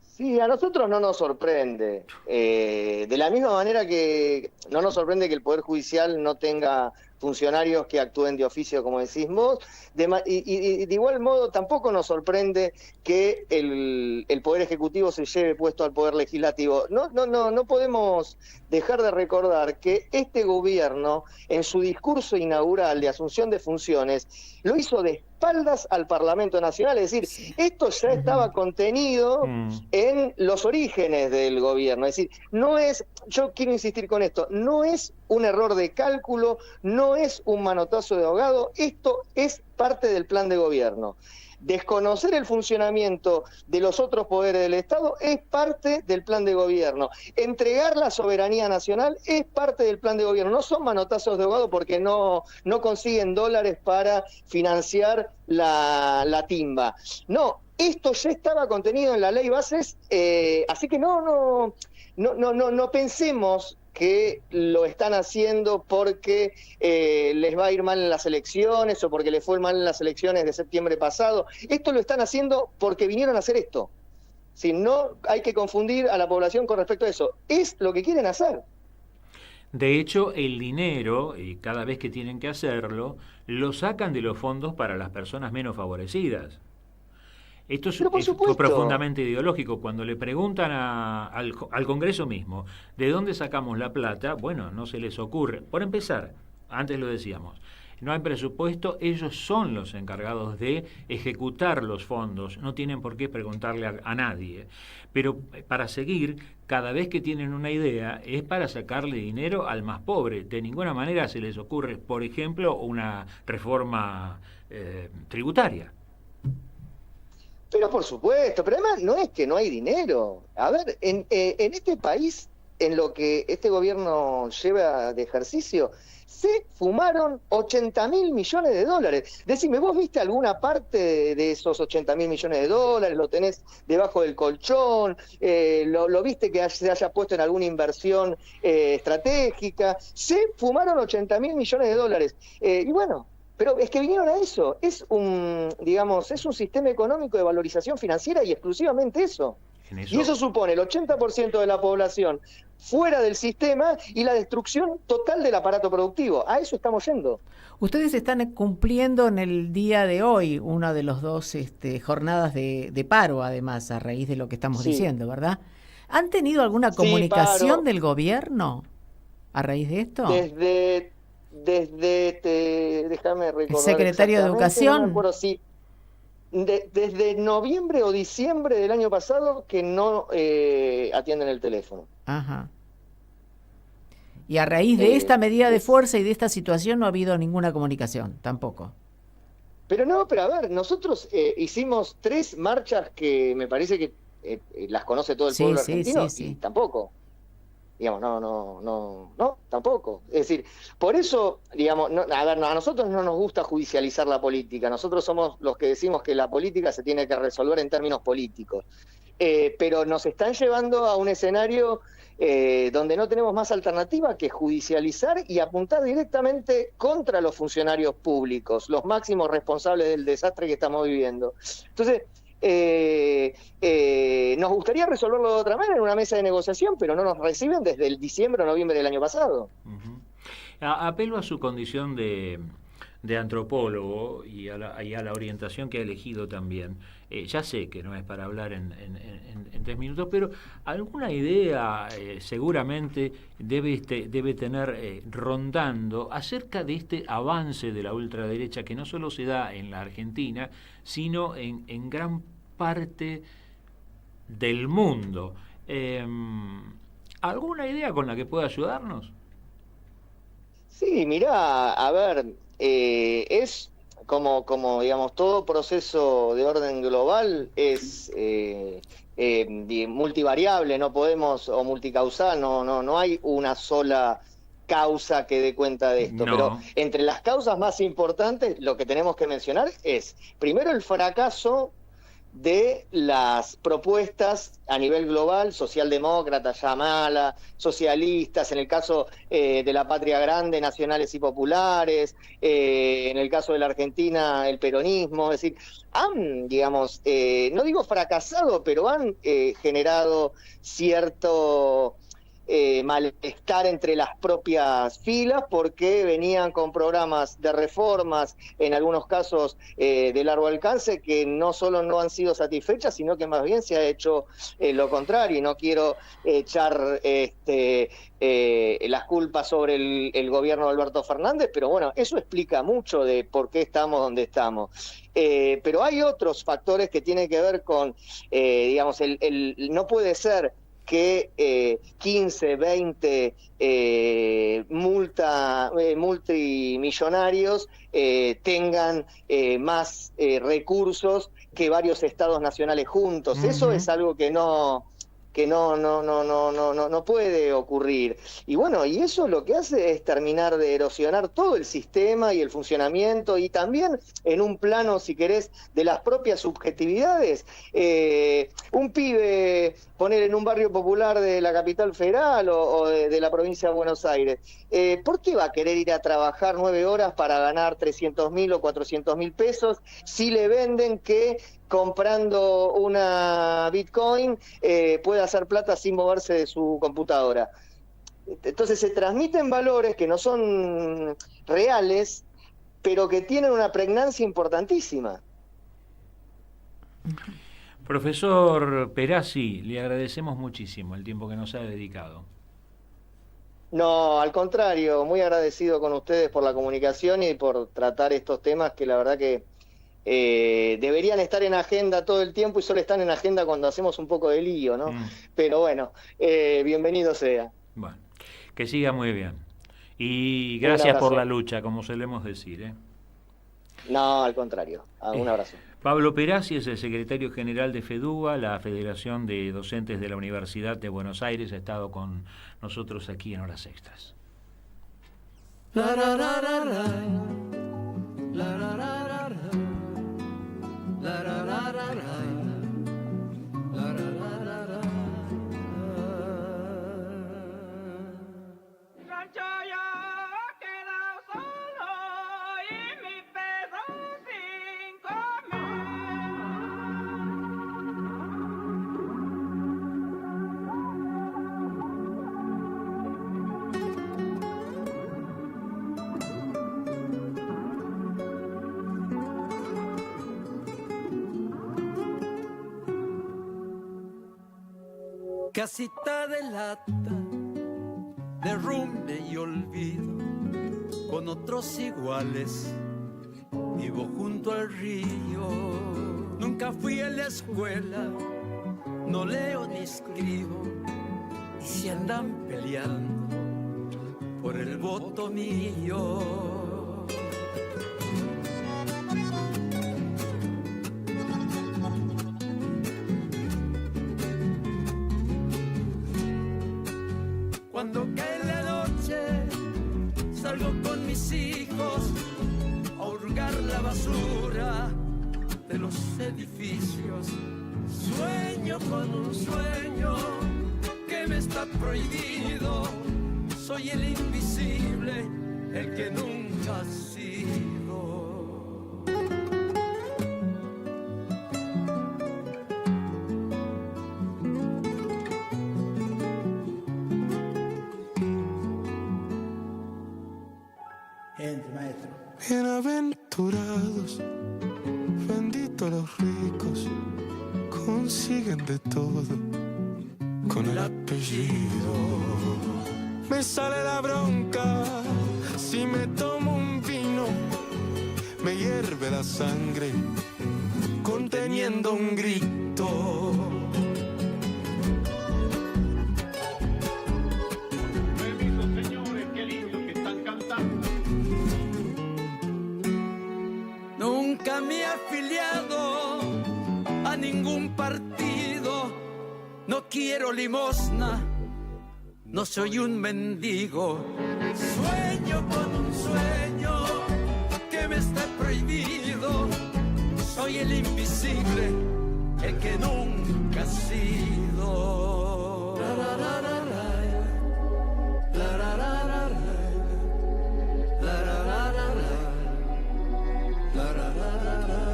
Sí, a nosotros no nos sorprende. De la misma manera que no nos sorprende que el Poder Judicial no tenga funcionarios que actúen de oficio, como decís vos. Y de igual modo tampoco nos sorprende que el Poder Ejecutivo se lleve puesto al Poder Legislativo. No podemos dejar de recordar que este gobierno, en su discurso inaugural de asunción de funciones, lo hizo de espaldas al Parlamento Nacional. Es decir, esto ya estaba contenido en los orígenes del gobierno. Es decir, no es, yo quiero insistir con esto, no es un error de cálculo, no es un manotazo de ahogado, esto es parte del plan de gobierno. Desconocer el funcionamiento de los otros poderes del Estado es parte del plan de gobierno. Entregar la soberanía nacional es parte del plan de gobierno. No son manotazos de ahogado porque no consiguen dólares para financiar la timba. No, esto ya estaba contenido en la ley bases, así que no pensemos que lo están haciendo porque les va a ir mal en las elecciones o porque les fue mal en las elecciones de septiembre pasado. Esto lo están haciendo porque vinieron a hacer esto. Si no hay que confundir a la población con respecto a eso. Es lo que quieren hacer. De hecho, el dinero, y cada vez que tienen que hacerlo, lo sacan de los fondos para las personas menos favorecidas. Esto es profundamente ideológico. Cuando le preguntan al Congreso mismo de dónde sacamos la plata, bueno, no se les ocurre. Por empezar, antes lo decíamos, no hay presupuesto, ellos son los encargados de ejecutar los fondos, no tienen por qué preguntarle a nadie. Pero para seguir, cada vez que tienen una idea, es para sacarle dinero al más pobre. De ninguna manera se les ocurre, por ejemplo, una reforma tributaria. Pero por supuesto, pero además no es que no hay dinero. A ver, en este país, en lo que este gobierno lleva de ejercicio, se fumaron 80.000 millones de dólares. Decime, ¿vos viste alguna parte de esos 80.000 millones de dólares? ¿Lo tenés debajo del colchón? ¿Lo viste que se haya puesto en alguna inversión estratégica? Se fumaron 80.000 millones de dólares. Y bueno, pero es que vinieron a eso. Es un sistema económico de valorización financiera y exclusivamente eso. Y eso supone el 80% de la población fuera del sistema y la destrucción total del aparato productivo. A eso estamos yendo. Ustedes están cumpliendo en el día de hoy una de los dos jornadas de paro, además, a raíz de lo que estamos diciendo, ¿verdad? ¿Han tenido alguna comunicación del gobierno a raíz de esto? Déjame recordar. ¿El secretario de Educación? No me acuerdo si desde noviembre o diciembre del año pasado que no atienden el teléfono. Ajá. Y a raíz de esta medida de fuerza y de esta situación no ha habido ninguna comunicación, tampoco. Pero a ver, nosotros hicimos 3 marchas que me parece que las conoce todo el pueblo argentino y tampoco. Digamos, no, tampoco. Es decir, por eso, digamos, a nosotros no nos gusta judicializar la política. Nosotros somos los que decimos que la política se tiene que resolver en términos políticos. Pero nos están llevando a un escenario donde no tenemos más alternativa que judicializar y apuntar directamente contra los funcionarios públicos, los máximos responsables del desastre que estamos viviendo. Entonces, nos gustaría resolverlo de otra manera en una mesa de negociación, pero no nos reciben desde el diciembre o noviembre del año pasado. Apelo a su condición de antropólogo y a la orientación que ha elegido también. Ya sé que no es para hablar en 3 minutos, pero alguna idea seguramente debe tener rondando acerca de este avance de la ultraderecha que no solo se da en la Argentina, sino en gran parte del mundo. ¿Alguna idea con la que pueda ayudarnos? Sí, mirá, a ver, es como digamos, todo proceso de orden global es multivariable, no podemos, o multicausal, no hay una sola causa que dé cuenta de esto. Pero entre las causas más importantes, lo que tenemos que mencionar es, primero, el fracaso de las propuestas a nivel global, socialdemócrata, Yamala, socialistas, en el caso de la Patria Grande, nacionales y populares, en el caso de la Argentina, el peronismo, es decir, han, digamos, no digo fracasado, pero han generado cierto malestar entre las propias filas porque venían con programas de reformas, en algunos casos de largo alcance, que no solo no han sido satisfechas, sino que más bien se ha hecho lo contrario. Y no quiero echar las culpas sobre el gobierno de Alberto Fernández, pero bueno, eso explica mucho de por qué estamos donde estamos. Pero hay otros factores que tienen que ver con, digamos, no puede ser que 15, 20 multimillonarios tengan más recursos que varios estados nacionales juntos. Uh-huh. Eso es algo que no puede ocurrir. Y bueno, y eso lo que hace es terminar de erosionar todo el sistema y el funcionamiento, y también en un plano, si querés, de las propias subjetividades. Un pibe, poner en un barrio popular de la capital federal o de la provincia de Buenos Aires, ¿por qué va a querer ir a trabajar 9 horas para ganar 300.000 o 400.000 pesos si le venden que comprando una Bitcoin puede hacer plata sin moverse de su computadora? Entonces se transmiten valores que no son reales, pero que tienen una pregnancia importantísima. Profesor Perazzi, le agradecemos muchísimo el tiempo que nos ha dedicado. No, al contrario, muy agradecido con ustedes por la comunicación y por tratar estos temas que la verdad que deberían estar en agenda todo el tiempo y solo están en agenda cuando hacemos un poco de lío, ¿no? Pero bueno, bienvenido sea. Bueno, que siga muy bien. Y gracias por la lucha, como solemos decir, ¿eh? No, al contrario. Un abrazo. Pablo Perazzi es el secretario general de FEDUBA, la Federación de Docentes de la Universidad de Buenos Aires. Ha estado con nosotros aquí en Horas Extras. La, la, la, la, la. La, la, la, la, la. La, la, la, la, la. La, la, la, la, la. Rancho yo quedo solo y mi perro sin Casita de lata, derrumbe y olvido, con otros iguales, vivo junto al río. Nunca fui a la escuela, no leo ni escribo, y si andan peleando por el voto mío. Cuando cae la noche, salgo con mis hijos a hurgar la basura de los edificios. Sueño con un sueño que me está prohibido. Soy el invisible, el que nunca ha sido. Bienaventurados, benditos los ricos, consiguen de todo con el apellido. Me sale la bronca si me tomo un vino, me hierve la sangre conteniendo un grito. Nunca me he afiliado a ningún partido, no quiero limosna, no soy un mendigo. Sueño con un sueño que me está prohibido, soy el invisible, el que nunca ha sido. La, la, la, la, la. La, la, la, la, la. La, la, la, la, la. La, la, la, la, la.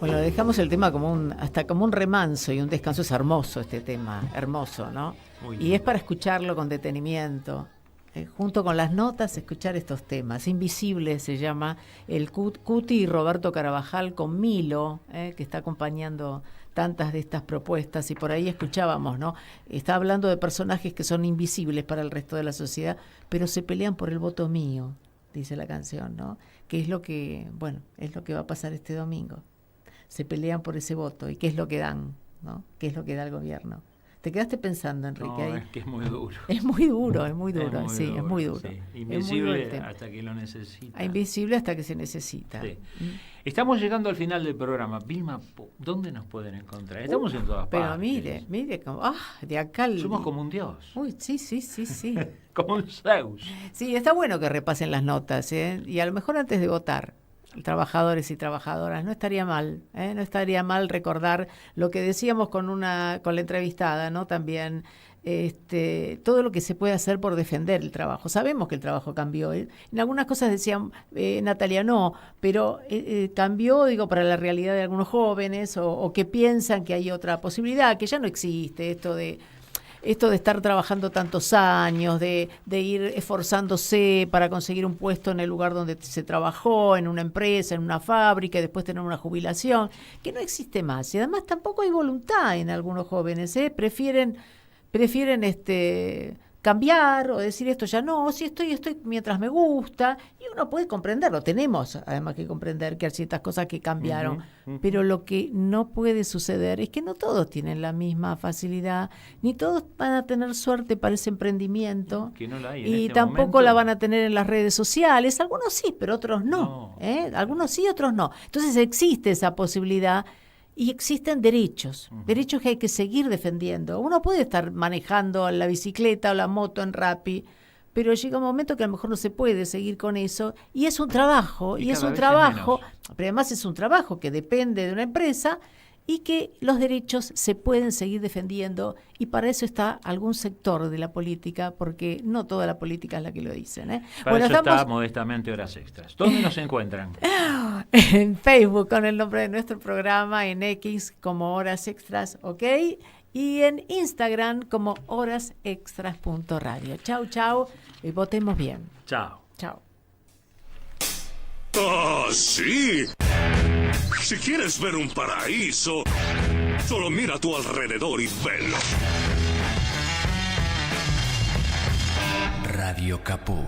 Bueno, dejamos el tema hasta como un remanso y un descanso. Es hermoso este tema, hermoso, ¿no? Y es para escucharlo con detenimiento. Junto con las notas, escuchar estos temas. Invisible se llama el Cuti y Roberto Carabajal con Milo, que está acompañando tantas de estas propuestas, y por ahí escuchábamos, ¿no? Está hablando de personajes que son invisibles para el resto de la sociedad, pero se pelean por el voto mío, dice la canción, ¿no? Que es lo que, bueno, es lo que va a pasar este domingo. Se pelean por ese voto, y qué es lo que dan, ¿no? ¿Qué es lo que da el gobierno? ¿Te quedaste pensando, Enrique? No, ahí? es que es muy duro. Es muy duro, es muy duro, sí, es muy duro. Sí. Invisible hasta que lo necesita. Invisible hasta que se necesita. Sí. Estamos llegando al final del programa. Vilma, ¿dónde nos pueden encontrar? Estamos en todas partes. Pero mire, como, de acá... Somos como un dios. Uy, sí. Como un Zeus. Sí, está bueno que repasen las notas, y a lo mejor antes de votar, trabajadores y trabajadoras, no estaría mal, no estaría mal recordar lo que decíamos con la entrevistada, ¿no? También todo lo que se puede hacer por defender el trabajo. Sabemos que el trabajo cambió. En algunas cosas decían, Natalia, no, pero cambió, digo, para la realidad de algunos jóvenes o que piensan que hay otra posibilidad, que ya no existe esto de estar trabajando tantos años, de ir esforzándose para conseguir un puesto en el lugar donde se trabajó, en una empresa, en una fábrica, y después tener una jubilación, que no existe más. Y además tampoco hay voluntad en algunos jóvenes, prefieren cambiar o decir esto ya no, si estoy mientras me gusta, y uno puede comprenderlo. Tenemos además que comprender que hay ciertas cosas que cambiaron, pero lo que no puede suceder es que no todos tienen la misma facilidad, ni todos van a tener suerte para ese emprendimiento, que no la hay y este tampoco momento. la van a tener en las redes sociales. Algunos sí, pero otros no. Algunos sí, otros no. Entonces existe esa posibilidad. Y existen derechos que hay que seguir defendiendo. Uno puede estar manejando la bicicleta o la moto en Rappi, pero llega un momento que a lo mejor no se puede seguir con eso, y es un trabajo, pero además es un trabajo que depende de una empresa, y que los derechos se pueden seguir defendiendo, y para eso está algún sector de la política, porque no toda la política es la que lo dicen. Para eso está modestamente Horas Extras. ¿Dónde nos encuentran? En Facebook con el nombre de nuestro programa, en X como Horas Extras, ¿ok? Y en Instagram como horasextras.radio. Chau, y votemos bien. Chao. ¡Ah, sí! Si quieres ver un paraíso, solo mira a tu alrededor y velo. Radio Caput.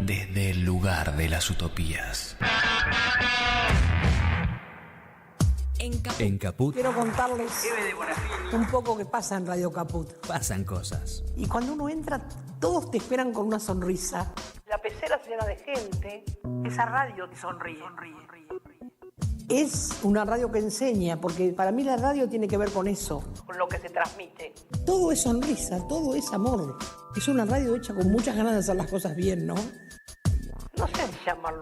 Desde el lugar de las utopías. En Caput quiero contarles un poco que pasa en Radio Caput. pasan cosas. Y cuando uno entra, todos te esperan con una sonrisa. La pecera se llena de gente. Esa radio te sonríe. Es una radio que enseña, porque para mí la radio tiene que ver con eso, con lo que se transmite. Todo es sonrisa, todo es amor. Es una radio hecha con muchas ganas de hacer las cosas bien, ¿no? No sé si llamarlo